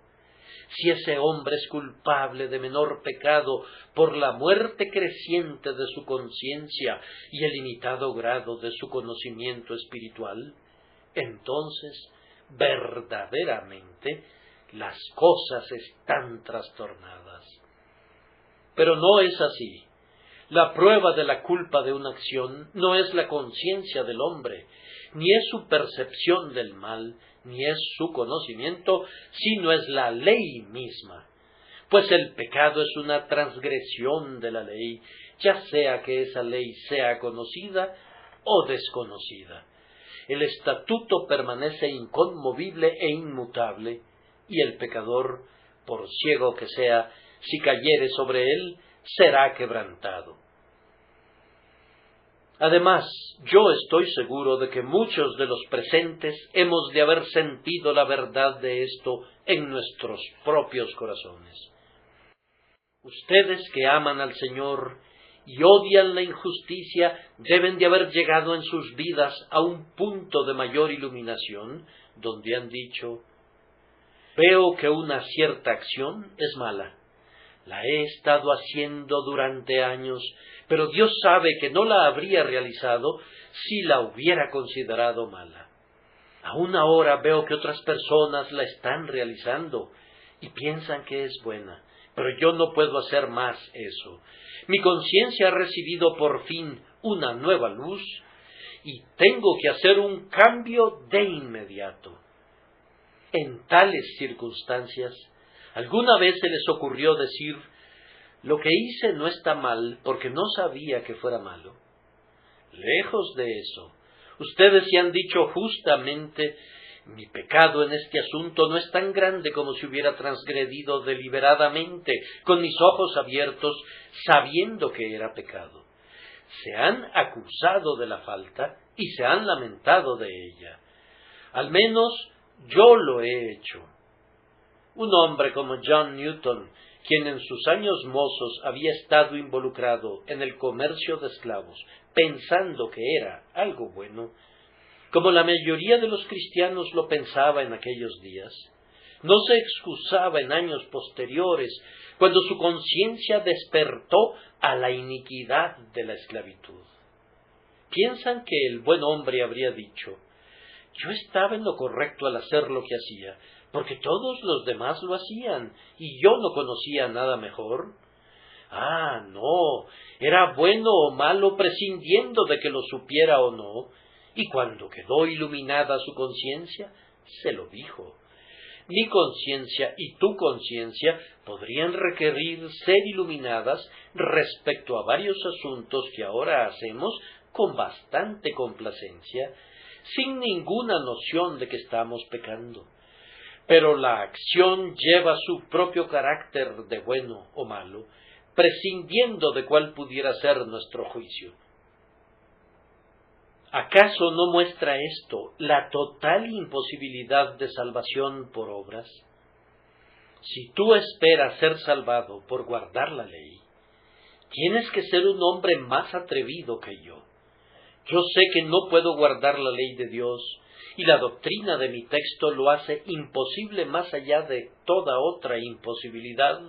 S1: si ese hombre es culpable de menor pecado por la muerte creciente de su conciencia y el limitado grado de su conocimiento espiritual, entonces verdaderamente las cosas están trastornadas. Pero no es así. La prueba de la culpa de una acción no es la conciencia del hombre, ni es su percepción del mal, ni es su conocimiento, sino es la ley misma. Pues el pecado es una transgresión de la ley, ya sea que esa ley sea conocida o desconocida. El estatuto permanece inconmovible e inmutable, y el pecador, por ciego que sea, si cayere sobre él, será quebrantado. Además, yo estoy seguro de que muchos de los presentes hemos de haber sentido la verdad de esto en nuestros propios corazones. Ustedes que aman al Señor y odian la injusticia deben de haber llegado en sus vidas a un punto de mayor iluminación, donde han dicho: veo que una cierta acción es mala. La he estado haciendo durante años, pero Dios sabe que no la habría realizado si la hubiera considerado mala. Aún ahora veo que otras personas la están realizando y piensan que es buena, pero yo no puedo hacer más eso. Mi conciencia ha recibido por fin una nueva luz y tengo que hacer un cambio de inmediato. En tales circunstancias, ¿alguna vez se les ocurrió decir: lo que hice no está mal porque no sabía que fuera malo? Lejos de eso, ustedes se han dicho justamente: mi pecado en este asunto no es tan grande como si hubiera transgredido deliberadamente, con mis ojos abiertos, sabiendo que era pecado. Se han acusado de la falta y se han lamentado de ella. Al menos yo lo he hecho. Un hombre como John Newton, quien en sus años mozos había estado involucrado en el comercio de esclavos, pensando que era algo bueno, como la mayoría de los cristianos lo pensaba en aquellos días, no se excusaba en años posteriores, cuando su conciencia despertó a la iniquidad de la esclavitud. Piensan que el buen hombre habría dicho: yo estaba en lo correcto al hacer lo que hacía, porque todos los demás lo hacían, y yo no conocía nada mejor. Ah, no, era bueno o malo prescindiendo de que lo supiera o no, y cuando quedó iluminada su conciencia, se lo dijo, mi conciencia y tu conciencia podrían requerir ser iluminadas respecto a varios asuntos que ahora hacemos con bastante complacencia, sin ninguna noción de que estamos pecando. Pero la acción lleva su propio carácter de bueno o malo, prescindiendo de cuál pudiera ser nuestro juicio. ¿Acaso no muestra esto la total imposibilidad de salvación por obras? Si tú esperas ser salvado por guardar la ley, tienes que ser un hombre más atrevido que yo. Yo sé que no puedo guardar la ley de Dios, y la doctrina de mi texto lo hace imposible más allá de toda otra imposibilidad,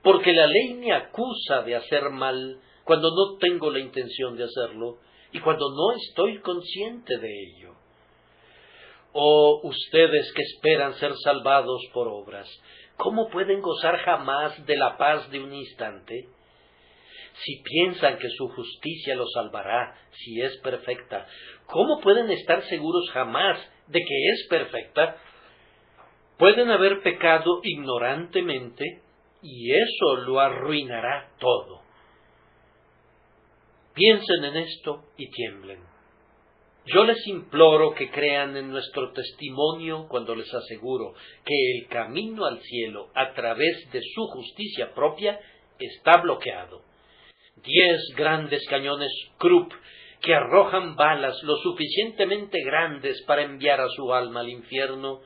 S1: porque la ley me acusa de hacer mal cuando no tengo la intención de hacerlo, y cuando no estoy consciente de ello. Oh, ustedes que esperan ser salvados por obras, ¿cómo pueden gozar jamás de la paz de un instante? Si piensan que su justicia los salvará, si es perfecta, ¿cómo pueden estar seguros jamás de que es perfecta? Pueden haber pecado ignorantemente, y eso lo arruinará todo. Piensen en esto y tiemblen. Yo les imploro que crean en nuestro testimonio cuando les aseguro que el camino al cielo a través de su justicia propia está bloqueado. 10 grandes cañones Krupp que arrojan balas lo suficientemente grandes para enviar a su alma al infierno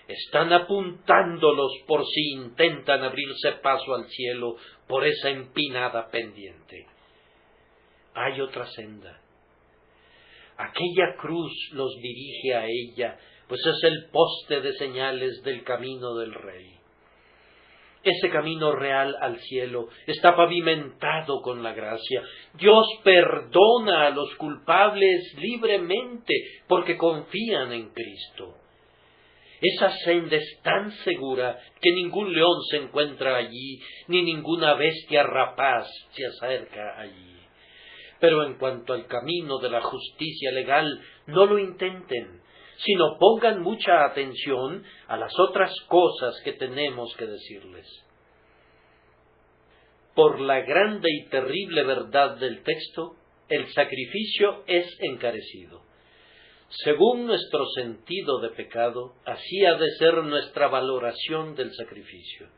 S1: están apuntándolos por si intentan abrirse paso al cielo por esa empinada pendiente. Hay otra senda. Aquella cruz los dirige a ella, pues es el poste de señales del camino del Rey. Ese camino real al cielo está pavimentado con la gracia. Dios perdona a los culpables libremente porque confían en Cristo. Esa senda es tan segura que ningún león se encuentra allí, ni ninguna bestia rapaz se acerca allí. Pero en cuanto al camino de la justicia legal, no lo intenten, sino pongan mucha atención a las otras cosas que tenemos que decirles. Por la grande y terrible verdad del texto, el sacrificio es encarecido. Según nuestro sentido de pecado, así ha de ser nuestra valoración del sacrificio.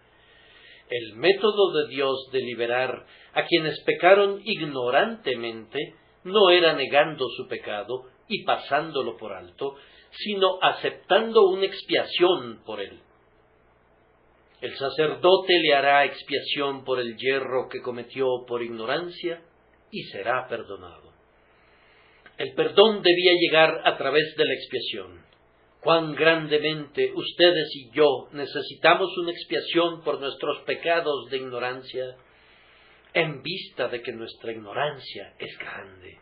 S1: El método de Dios de liberar a quienes pecaron ignorantemente no era negando su pecado y pasándolo por alto, sino aceptando una expiación por él. El sacerdote le hará expiación por el yerro que cometió por ignorancia y será perdonado. El perdón debía llegar a través de la expiación. Cuán grandemente ustedes y yo necesitamos una expiación por nuestros pecados de ignorancia, en vista de que nuestra ignorancia es grande.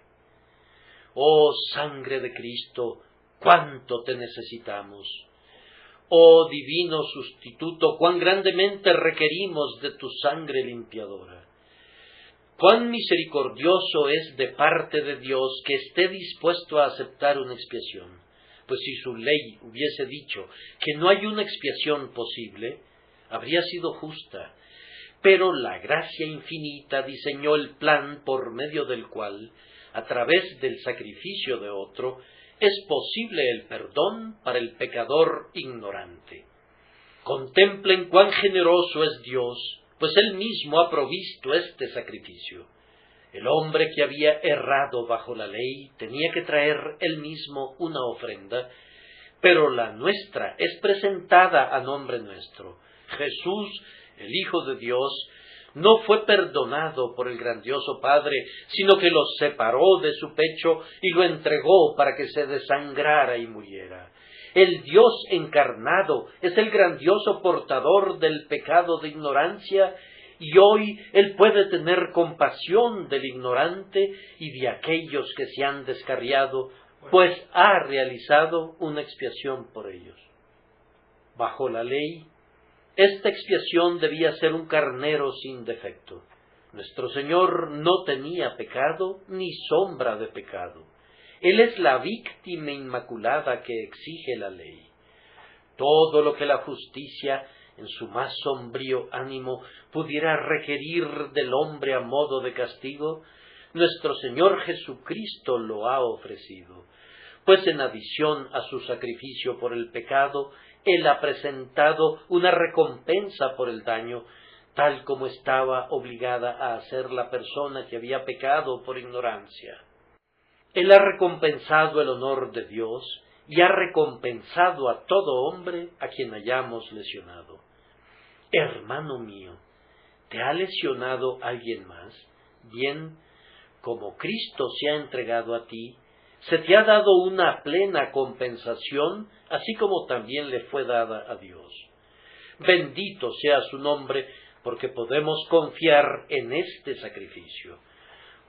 S1: Oh sangre de Cristo, cuánto te necesitamos. Oh divino sustituto, cuán grandemente requerimos de tu sangre limpiadora. Cuán misericordioso es de parte de Dios que esté dispuesto a aceptar una expiación. Pues si su ley hubiese dicho que no hay una expiación posible, habría sido justa. Pero la gracia infinita diseñó el plan por medio del cual, a través del sacrificio de otro, es posible el perdón para el pecador ignorante. Contemplen cuán generoso es Dios, pues Él mismo ha provisto este sacrificio. El hombre que había errado bajo la ley tenía que traer él mismo una ofrenda, pero la nuestra es presentada a nombre nuestro. Jesús, el Hijo de Dios, no fue perdonado por el grandioso Padre, sino que lo separó de su pecho y lo entregó para que se desangrara y muriera. El Dios encarnado es el grandioso portador del pecado de ignorancia, y hoy Él puede tener compasión del ignorante y de aquellos que se han descarriado, pues ha realizado una expiación por ellos. Bajo la ley, esta expiación debía ser un carnero sin defecto. Nuestro Señor no tenía pecado ni sombra de pecado. Él es la víctima inmaculada que exige la ley. todo lo que la justicia, en su más sombrío ánimo, pudiera requerir del hombre a modo de castigo, nuestro Señor Jesucristo lo ha ofrecido, pues en adición a su sacrificio por el pecado, Él ha presentado una recompensa por el daño, tal como estaba obligada a hacer la persona que había pecado por ignorancia. Él ha recompensado el honor de Dios y ha recompensado a todo hombre a quien hayamos lesionado. Hermano mío, ¿te ha lesionado alguien más? Bien, como Cristo se ha entregado a ti, se te ha dado una plena compensación, así como también le fue dada a Dios. Bendito sea su nombre, porque podemos confiar en este sacrificio.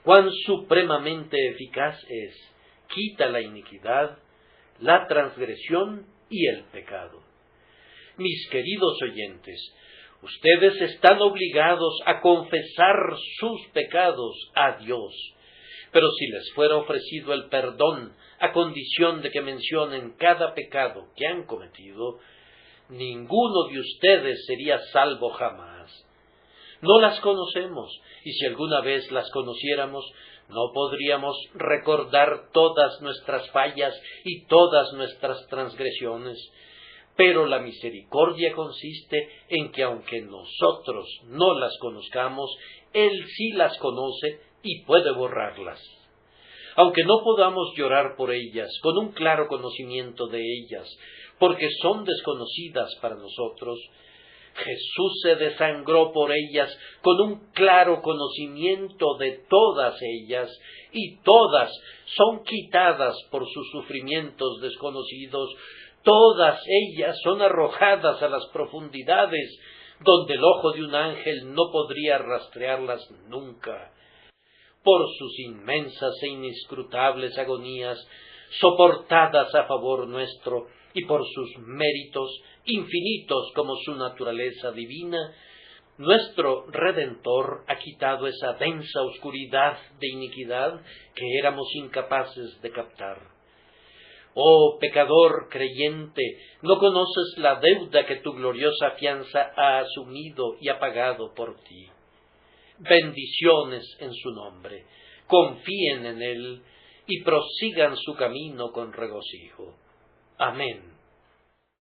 S1: Cuán supremamente eficaz es, quita la iniquidad, la transgresión y el pecado. Mis queridos oyentes, ustedes están obligados a confesar sus pecados a Dios, pero si les fuera ofrecido el perdón a condición de que mencionen cada pecado que han cometido, ninguno de ustedes sería salvo jamás. No las conocemos, y si alguna vez las conociéramos, no podríamos recordar todas nuestras fallas y todas nuestras transgresiones. Pero la misericordia consiste en que aunque nosotros no las conozcamos, Él sí las conoce y puede borrarlas. Aunque no podamos llorar por ellas, con un claro conocimiento de ellas, porque son desconocidas para nosotros, Jesús se desangró por ellas con un claro conocimiento de todas ellas, y todas son quitadas por sus sufrimientos desconocidos, todas ellas son arrojadas a las profundidades, donde el ojo de un ángel no podría rastrearlas nunca. Por sus inmensas e inescrutables agonías, soportadas a favor nuestro, y por sus méritos, infinitos como su naturaleza divina, nuestro Redentor ha quitado esa densa oscuridad de iniquidad que éramos incapaces de captar. Oh pecador creyente, ¿no conoces la deuda que tu gloriosa fianza ha asumido y ha pagado por ti? Bendiciones en su nombre, confíen en él y prosigan su camino con regocijo. Amén.